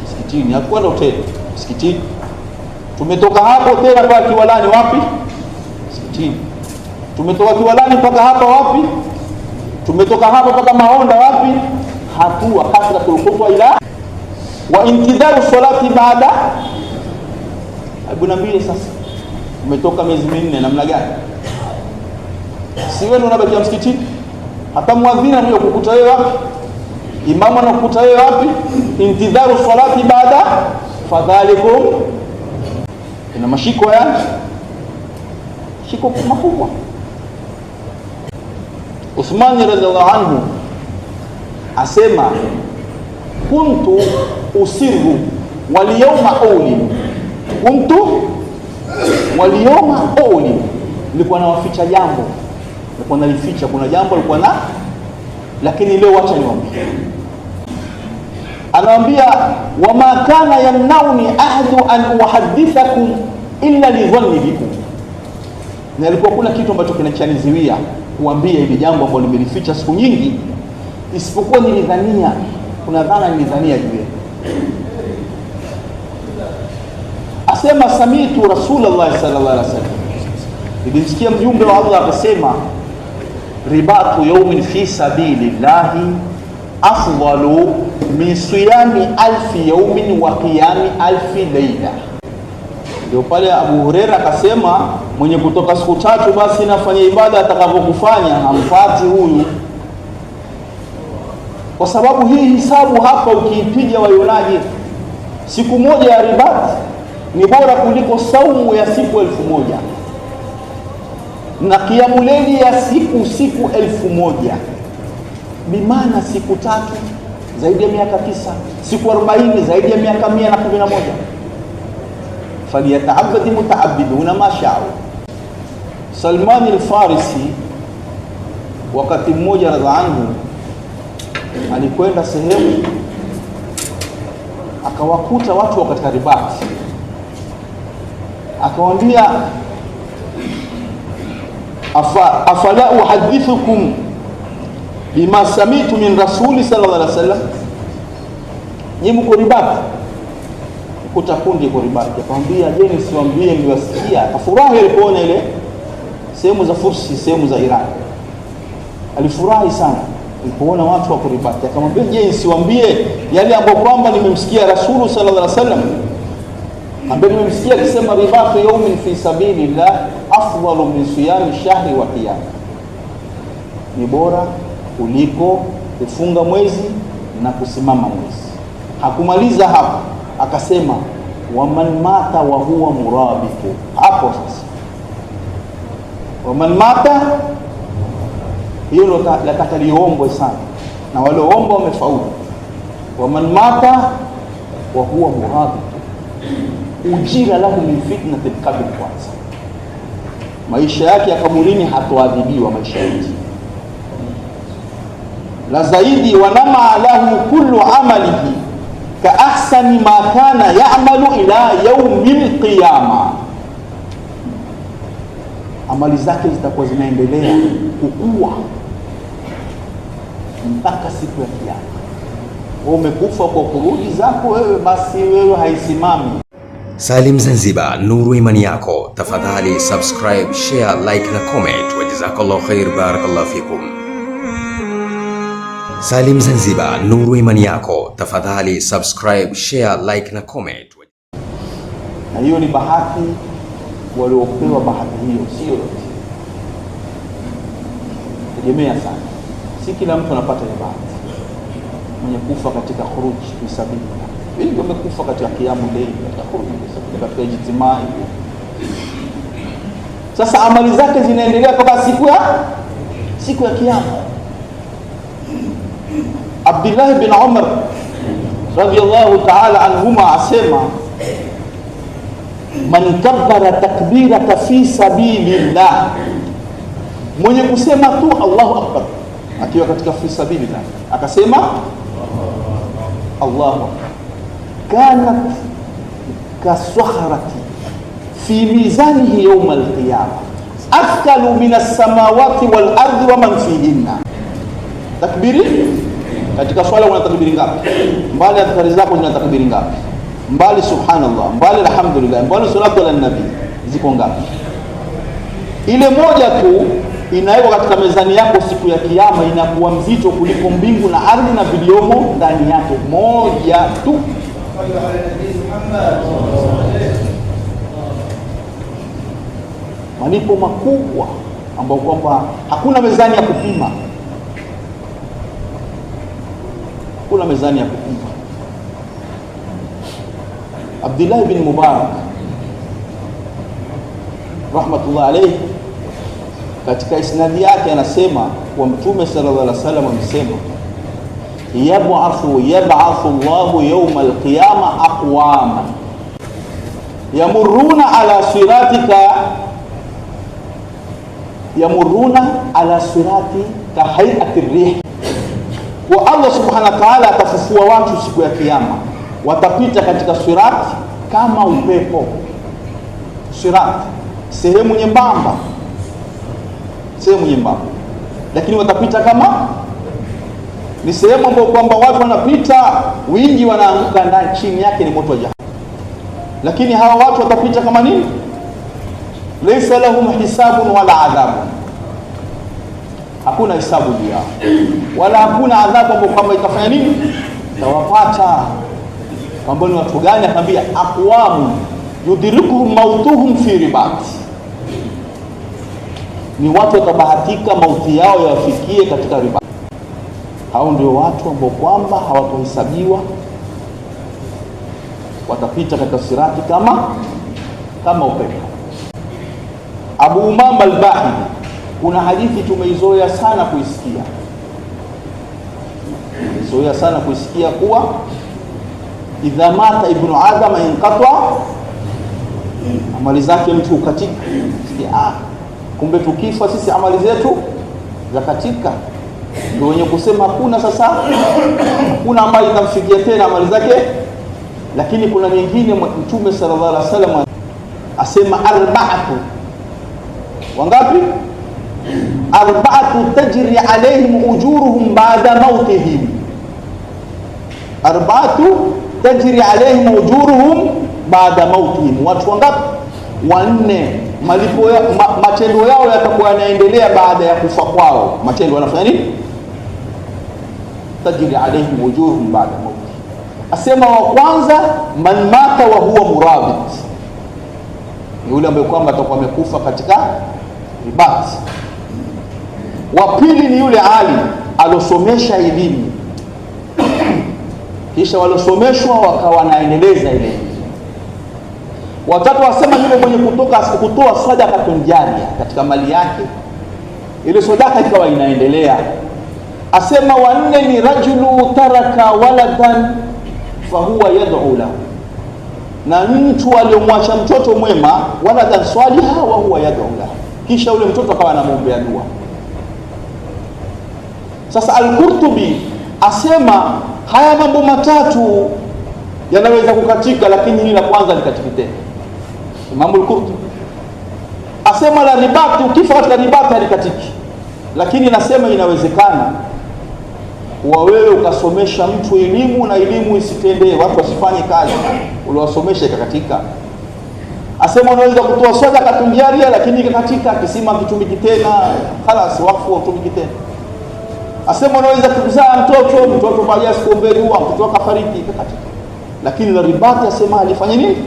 Msikitini. Hakwenda hoteli, msikitini. Tumetoka hapo tena kwa Kiwalani, wapi? Msikitini. Tumetoka Kiwalani mpaka hapa, wapi? Tumetoka hapa mpaka Mahonda, wapi? Hatua kasratul khutwa ila wa intidharu salati baada. Hebu niambie sasa, umetoka miezi 4 namna gani? Si wewe unabakia msikitini? Hata muadhini ndio kukuta wewe wapi? Imamu anakukuta wewe wapi? Intidharu salati baada fadhalikum. Ina mashiko ya shiko makubwa. Uthman radhiallahu anhu asema kuntu usirru wal yawma ulim. Kuntu wal yawma ulim, nilikuwa nawaficha jambo, nilikuwa nalificha, kuna jambo nilikuwa na, lakini leo acha niwaambie. Anawaambia wama kana yamnauni ahadu an uhaddithakum illa li dhanni bikum, na ilikuwa kuna kitu ambacho kinachaniziwia kuambia hili jambo ambalo nimelificha siku nyingi, isipokuwa nilidhania, kuna dhana nilidhania juu yake. Asema samitu Rasulullah sallallahu alaihi wasallam, nilimsikia mjumbe wa Allah akasema ribatu yawmin fi sabilillahi afdalu min siyami alfi yawmin wa qiyami alfi layla. Ndio pale Abu Huraira akasema mwenye kutoka siku 3 basi nafanya ibada atakavyokufanya, hamfati huyu. Kwa sababu hii hisabu hapa ukiipiga waionaje? Siku moja ya ribati ni bora kuliko saumu ya siku 1000, na kiamuleni ya siku 1000. Bimaana siku 3 zaidi ya miaka 9, siku 40 zaidi ya miaka 111. Faliyataabadi mutaabiduna ma sha'u. Salman al-Farisi wakati mmoja radha anhu alikwenda sehemu akawakuta watu wa katika ribati, akawaambia afala uhadithukum bima samitu min rasuli sallallahu alaihi wasallam. Nyinyi mko ribati, kuta kundi kwa ribati, akamwambia je, nisiwaambie niliwasikia? Afurahi alipoona ile sehemu za Fursi, sehemu za Iran, alifurahi sana alipoona watu wa ribati. Akamwambia je, nisiwaambie yale ambayo kwamba nimemsikia Rasul sallallahu alaihi wasallam, ambaye nimemsikia akisema ribatu yawmin fi sabilillah afdalu min siyami shahri wa qiyam, ni bora kuliko kufunga mwezi na kusimama mwezi. Hakumaliza hapo, akasema waman mata wa huwa murabitu. Hapo sasa waman mata, hiyo la liombo sana, na wale omba wamefaulu. Waman mata wa huwa murabitu ujira lahu min fitnatil qabr. Kwanza maisha yake ya kaburini hatoadhibiwa maisha yote, la zaidi wanama lahu kullu amalihi ka ahsani ma kana ya'malu ila yawmil qiyama. Amali zake zitakuwa zinaendelea kukua mpaka siku ya kiyama. Wewe umekufa kwa kurudi zako wewe, basi wewe haisimami. Salim Zanzibar, nuru imani yako. Tafadhali subscribe, share, like na comment. Wajazakallahu khair, barakallahu fikum. Salim Zanzibar, nuru imani yako. Tafadhali subscribe, share, like na comment. Na hiyo ni bahati waliopewa, bahati hiyo sio yote, tegemea sana. Si kila mtu anapata ile bahati. Mwenye kufa katika khuruj fi sabilillah, wengi wamekufa katika kiamu layl, katika khuruj katika ijtimaa. Sasa amali zake zinaendelea mpaka siku ya kiyama. Abdullah bin Umar radiyallahu ta'ala anhuma asema man kabbara takbirata fi sabilillah, mwenye kusema tu Allahu akbar akiwa katika fi sabilillah, akasema Allahu akbar, kanat kasakharati fi mizanihi yawm alqiyama, athqalu minas samawati wal ardi wa man fihinna. Takbiri katika swala una takbiri ngapi? Mbali ya takbiri zako una takbiri ngapi? Mbali subhanallah, mbali alhamdulillah, mbali salatu ala nabi, ziko ngapi? Ile moja tu inawekwa katika mezani yako siku ya kiyama, inakuwa mzito kuliko mbingu na ardhi na viliomo ndani yake. Moja tu. Malipo makubwa ambao kwamba hakuna mezani ya kupima, hakuna mezani ya kupima. Abdullah bin Mubarak rahmatullah alayhi, katika isnadi yake anasema kwa Mtume sallallahu alaihi wasallam amesema, yab'athu Allahu yawm al-qiyama aqwama yamurruna ala sirati ka hay'ati ar-rih. Wa Allah subhanahu wa ta'ala atafufua watu siku ya kiyama, watapita katika sirati kama upepo. Sirati sehemu nyembamba, lakini watapita kama ni sehemu ambayo kwamba watu wanapita wingi, wanaanguka ndani, chini yake ni moto wa jahannam. Lakini hawa watu watapita kama nini? Laysa lahum hisabun wala adhabun, hakuna hisabu yao wala hakuna adhabu ambayo kwamba itafanya nini, tawapata. Kwamba ni watu gani? Akamwambia aqwamu yudrikuhum mautuhum fi ribat, ni watu watabahatika mauti yao yawafikie katika riba. Hao ndio watu ambao kwamba hawatohesabiwa, watapita katika sirati kama upepo. Abu Umama al-Bahili, kuna hadithi tumeizoea sana kuisikia, kuwa idha mata ibnu adama inqata, amali zake mtu ukatika. Kumbe tukifa sisi amali zetu za katika. Ndio wenye kusema hakuna amali itamfikia tena amali zake. Lakini kuna nyingine Mtume sallallahu alaihi wasallam asema arba'atu. Wangapi? Arba'atu tajri alaihim ujuruhum ba'da mautihim. Arba'atu tajri alaihim ujuruhum ba'da mautihim. Watu wangapi? Wanne. Malipo ya matendo yao yatakuwa yanaendelea baada ya kufa kwao. Matendo yanafanya nini? Tajri alaihim ujuruhum ba'da maut. Asema wa kwanza, man mata wa huwa murabit, ni yule ambaye kwamba atakuwa amekufa katika ribat. Wa pili ni yule alim alosomesha elimu, kisha walosomeshwa wakawa naendeleza ile. Watatu wasema yule mwenye kutoa sadaka tunjaria katika mali yake, ile sadaka ikawa inaendelea. Asema wanne ni rajulu taraka waladan fahuwa yad'u lahu, na mtu aliyomwacha mtoto mwema, waladan saliha wa huwa yad'u lahu, kisha ule mtoto akawa anamwombea dua. Sasa Al-Qurtubi asema haya mambo matatu yanaweza kukatika, lakini hili la kwanza likatiki tena. Imam Al-Qurtubi asema la ribati, ukifa katika ribati halikatiki, lakini nasema inawezekana kwa wewe ukasomesha mtu elimu na elimu isitendee, watu wasifanye kazi, uliwasomesha ikakatika. Asema unaweza kutoa sadaka tunjaria lakini ikakatika, kisima kitumiki tena, khalas wakfu utumiki tena. Asema unaweza kuzaa mtoto baada ya siku mbili huwa mtoto akafariki ikakatika, lakini la ribati asema alifanya nini?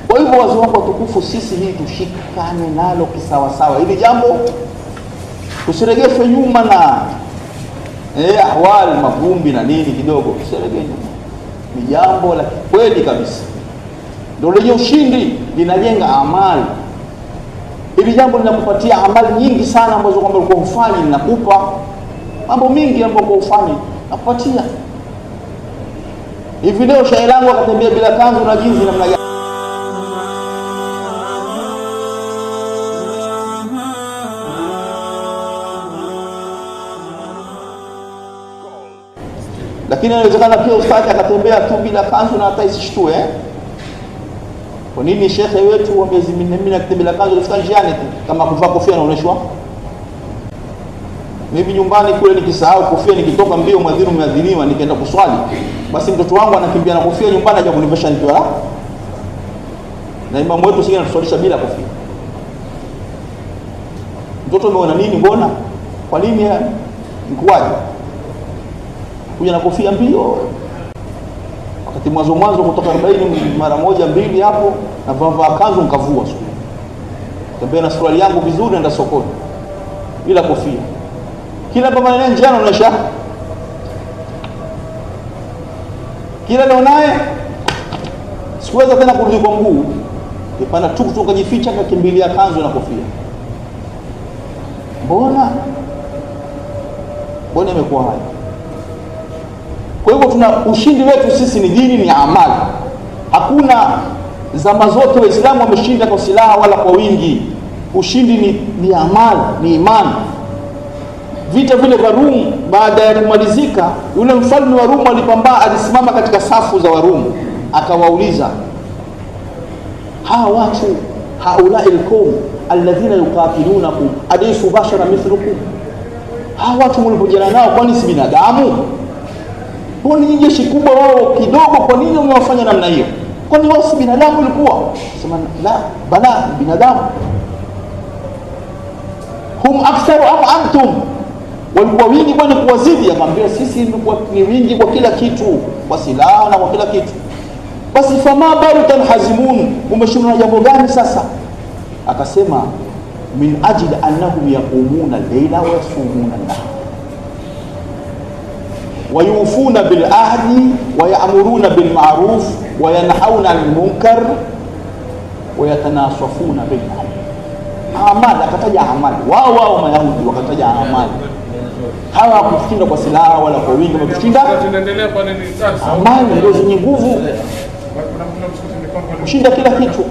Kwa hivyo wazee wako watukufu, sisi hii tushikane nalo kisawasawa. Hili jambo tusiregeshe nyuma na ahwali mavumbi na nini kidogo, tusiregee nyuma. Ni jambo la kweli kabisa, ndio lenye ushindi, linajenga amali. Hili jambo linakupatia amali nyingi sana ambazo kwamba ulikuwa ufanye, linakupa mambo mingi ambayo ulikuwa ufanye nakupatia. Hivi leo shairi langu akatembea bila kanzu na jinsi namna gani? Lakini inawezekana pia ustadi akatembea tu bila kanzu na hata isishtue. Kwa nini shekhe wetu wa miezi minne na kitembea kanzu alifika njiani kama kuvaa kofia anaonyeshwa? Mimi nyumbani kule nikisahau kofia, nikitoka mbio mwadhini umeadhiniwa nikaenda kuswali, basi mtoto wangu anakimbia na kofia nyumbani aje kunivesha nikiwa na imamu wetu singine anatuswalisha bila kofia. Mtoto umeona nini? Mbona kwa nini nikuaje kuja na kofia mbio, wakati mwanzo kutoka 40 mara moja mbili hapo na vaa kanzu nikavua siku tembea na suruali yangu vizuri naenda sokoni bila kofia. Kila baba naye njano unaisha, kila leo naye sikuweza tena kurudi kwa mguu, kipanda tukutuka kajificha kakimbilia kanzu na kofia. Mbona imekuwa haya? Kwa hivyo tuna ushindi wetu sisi ni dini, ni amali. Hakuna zama zote Waislamu wameshinda kwa silaha wala kwa wingi. Ushindi ni amali, ni imani. Vita vile vya Rum baada ya kumalizika, yule mfalme wa Rum alisimama katika safu za Warumu akawauliza, hawa watu haulai alqawm alladhina yuqatilunakum alaysu bashara mithlukum, hawa watu mlipojana nao kwani si binadamu? Kwani ni jeshi kubwa wao kidogo, kwa nini umewafanya namna hiyo? Kwani wao si binadamu walikuwa? Sema la, bala binadamu. Hum aktharu am antum, walikuwa wingi kwani kuwazidi? Akamwambia sisi ni wingi kwa kila kitu, kwa silaha na kwa kila kitu. Basi fama baru tanhazimun, umeshindwa jambo gani sasa? Akasema min ajli annahum yaqumuna layla wa yasumuna an-nahar wa yufuna bil ahdi wa ya'muruna bil ma'ruf wa yanhauna 'anil munkar wa yatanasafuna bil amal. Akataja amali, wao Mayahudi wakataja amali. Hawa kushinda kwa silaha wala kwa wingi, wamekushinda amali ndio zenye nguvu kushinda kila kitu.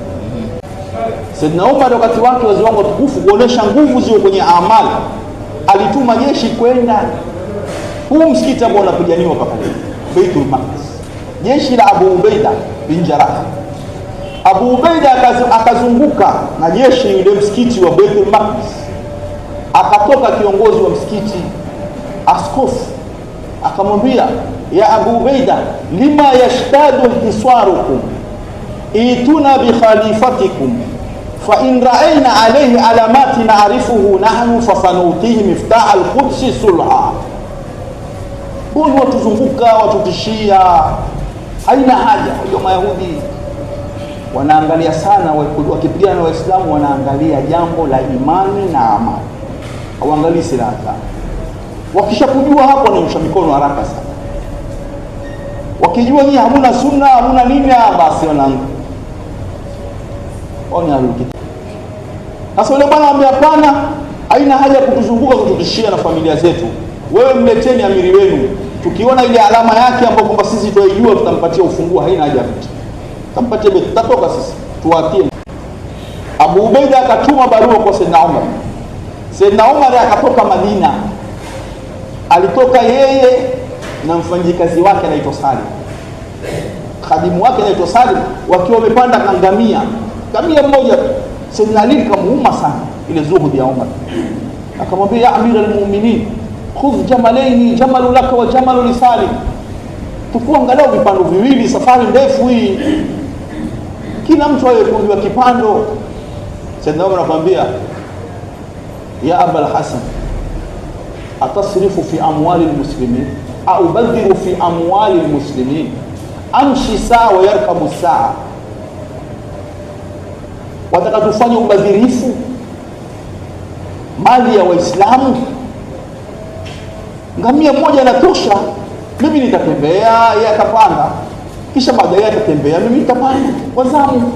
Saidna Umar wakati wake wazi wangu tukufu kuonesha nguvu zio kwenye amali, alituma jeshi kwenda huu msikiti ambao unapiganiwa paka leo, Baitul Maqdis, jeshi la Abu Ubaida bin Jarrah. Abu Ubaida akazunguka na jeshi yule msikiti wa Baitul Maqdis. Akatoka kiongozi wa msikiti, askofu, akamwambia, ya Abu Ubaida, lima yashtadu hiswarukum ituna bi khalifatikum fa in ra'ayna alayhi alamati na'rifuhu nahnu fasanutihi miftah al-Quds sulha. Bali watuzunguka, watutishia, haina haja. Ndio Mayahudi wanaangalia sana, wakipigana na Waislamu wanaangalia jambo la imani na amali, hawaangalii silaha. Wakishakujua hapo wanaosha mikono haraka sana. Wakijua nyinyi hamuna sunna, hamuna nini, basi wanaanza ruki. Sasa yule bwana anambia hapana, haina haja kutuzunguka kututishia na familia zetu. Wewe mleteni amiri wenu, tukiona ile alama yake ambayo kwamba sisi tuaijua tutampatia ufunguo, haina haja mtu. Tutampatia beti, tutatoka sisi tuwatie. Abu Ubaida akatuma barua kwa Saidna Umar. Saidna Umar akatoka Madina, alitoka yeye na mfanyikazi wake anaitwa Salim, khadimu wake anaitwa Salim, wakiwa wamepanda kangamia mmoja. Saidna Ali kamuuma sana ile zuhudi ya Umar, akamwambia ya amira almu'minin, khudh jamalaini, jamalu laka wa jamalu li Salim, tukua angalau vipando viwili, safari ndefu hii, kila mtu awe kundiwa kipando. Saidna Umar akamwambia, ya Abul Hasan, atasrifu fi amwali almuslimin au badhiru fi amwali almuslimin, amshi saa wa yarkabu saa. Wataka tufanye ubadhirifu mali ya Waislamu? Ngamia mmoja inatosha, mimi nitatembea, yeye atapanda, kisha baadaye atatembea, mimi nitapanda kwa zamu.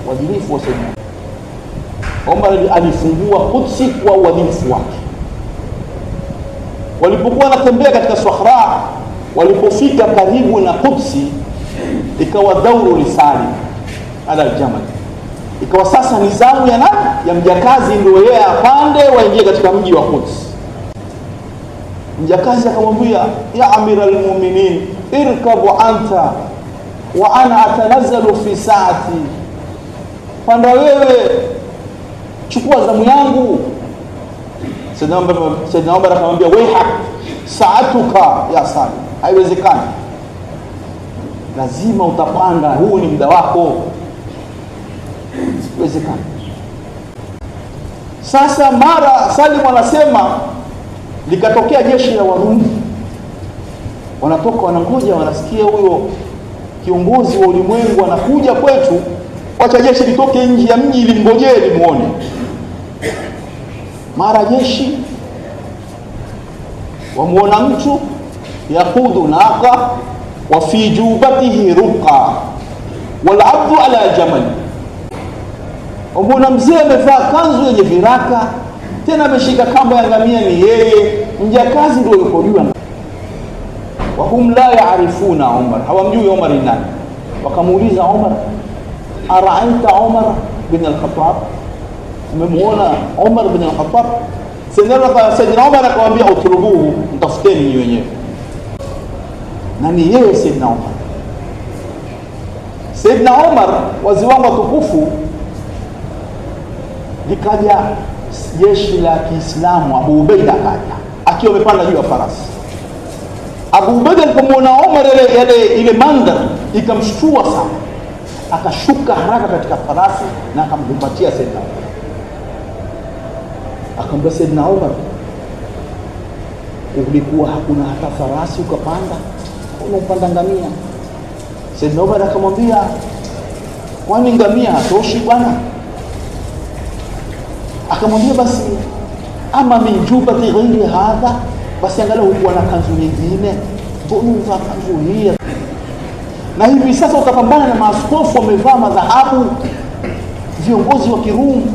Uadilifu wa Saidna Umar alifungua Quds kwa uadilifu wake. Walipokuwa wanatembea katika Sahara, walipofika karibu na Quds, ikawa dauru lisali ala aljamal, ikawa sasa ni zamu ya nani? Ya mjakazi, ndio yeye apande waingie katika mji wa Quds. Mjakazi akamwambia, ya amira almu'minin, irkabu anta wa ana atanazzalu fi saati, panda wewe, chukua zamu yangu. Sayyidina Umar akamwambia wayhak saatuka ya Salim, haiwezekani, lazima utapanda, huu ni muda wako, haiwezekani. Sasa mara Salim anasema likatokea jeshi la Warumi, wanatoka wanangoja, wanasikia huyo kiongozi wa ulimwengu anakuja kwetu, wacha jeshi litoke nje ya mji limngojee limuone. Mara jeshi wamuona mtu yaqudu naqa wa fi jubatihi ruqa wal abdu ala jamal, wamuona mzee amevaa kanzu yenye viraka, tena ameshika kamba ya ngamia, ni yeye, mjakazi ndio yuko juu. Wahum la yaarifuna Umar, hawamjui Umar ni nani. Wakamuuliza Umar, araaita Umar bin al-Khattab, umemuona Umar bin al-Khattab? Sayyidina Umar akamwambia utulubuhu, mtafuteni ni wenyewe. Na ni yeye Sayyidina Umar. Sayyidina Umar, wazi wangu watukufu, likaja jeshi la Kiislamu, Abu Ubaida akaja akiwa amepanda juu ya farasi. Abu Ubaida alipomuona Umar ile mandhari ikamshtua sana, akashuka haraka katika farasi na akamkumbatia Sayyidina Umar. Akamwambia Sayyidina Umar, ulikuwa hakuna hata farasi ukapanda, unapanda ngamia? Sayyidina Umar akamwambia, kwani ngamia hatoshi bwana? Akamwambia basi ama min jubati ghairi hadha, basi angalau hukuwa na kanzu nyingine, mbona unavaa kanzu hii? Na hivi sasa utapambana na maaskofu wamevaa madhahabu, viongozi wa Kirumi.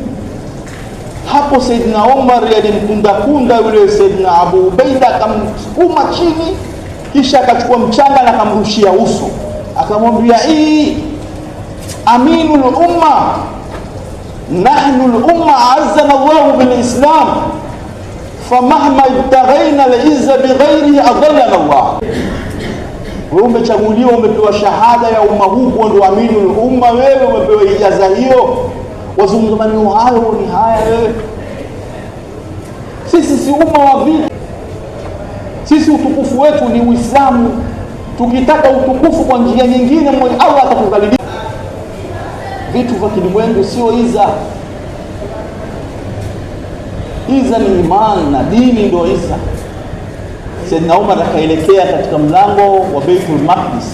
Hapo Sayyidina Umar alimkunda yule Sayyidina Abu Ubaida, akamsukuma chini, kisha akachukua mchanga na akamrushia uso, akamwambia aminul umma, nahnu al-umma azzana Allah bil-Islam, famahma ibtaghaina al-izza bighayrihi adallana Allah. Wewe umechaguliwa, umepewa shahada ya umma huu, ndio aminul umma, wewe umepewa ijaza hiyo, wazungumza maneno hayo ni haya wewe? Sisi si umma wa vita, sisi utukufu wetu ni Uislamu. Tukitaka utukufu kwa njia nyingine, mmoja Allah atakudhalilisha. Vitu vya kilimwengu sio iza. Iza ni imani na dini, ndio iza. Sayyidina Umar akaelekea katika mlango wa Baitul Maqdis.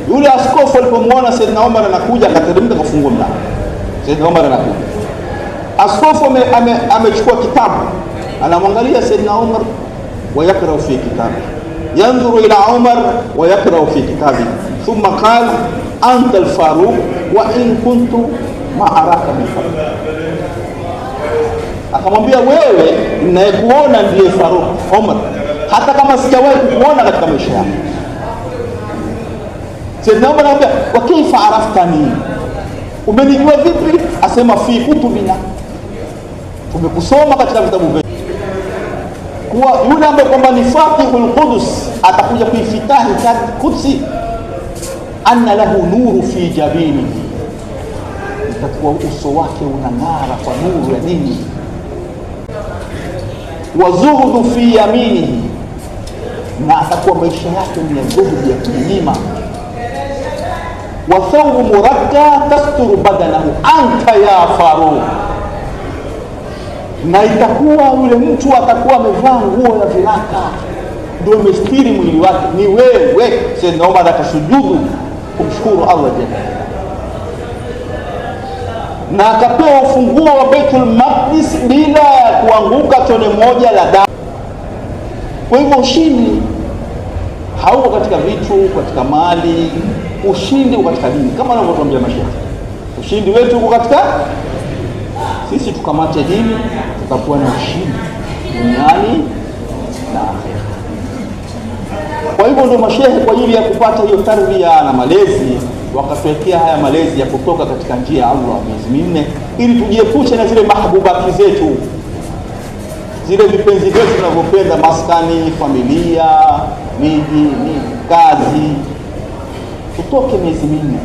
Yule askofu alipomuona Sayyidina Umar anakuja, akateremka kufungua mlango. Sayyidina Umar anakuja, askofu amechukua kitabu, anamwangalia Sayyidina Umar, ويقرأ في كتابه، ينظر إلى عمر ويقرأ في كتابه، ثم قال أنت الفاروق وإن كنت ما أراك بالفضل. Akamwambia wewe ninayekuona ndiye Faruq Umar, hata kama sijawahi kukuona katika maisha yangu. Sayyidina Umar anamwambia wa kaifa araftani, umenijua vipi? Asema fi kutubina, tumekusoma katika vitabu vyetu. Kwa yule ambaye kwamba ni Fatihul Qudus atakuja kuifitahi Qudsi, anna lahu nuru fi jabini, itakuwa uso wake unang'ara kwa nuru ya dini. Wa zuhdu fi yaminihi, na atakuwa maisha yake ni ya zuhudi, ya kunyima. Wa thawbu muradda tasturu badanahu anta ya Faruq, na itakuwa yule mtu atakuwa amevaa nguo ya viraka ndio umestiri mwili wake, ni wewe. Sayyidina Umar akasujudu kumshukuru Allah jalla, na akapewa ufunguo wa Baitul Maqdis bila ya kuanguka tone moja la damu. Kwa hivyo ushindi hauko katika vitu, katika mali. Ushindi uko katika dini, kama anavyotuambia mashaikh. Ushindi wetu uko katika sisi tukamate dini, tutakuwa na ushindi duniani na akhera. Kwa hivyo ndio mashehe kwa ajili ya kupata hiyo tarbia na malezi wakatuwekea haya malezi ya kutoka katika njia ya Allah miezi minne, ili tujiepushe na zile mahbubati zetu, zile vipenzi vyetu tunavyopenda, maskani, familia, miji, kazi. utoke miezi minne,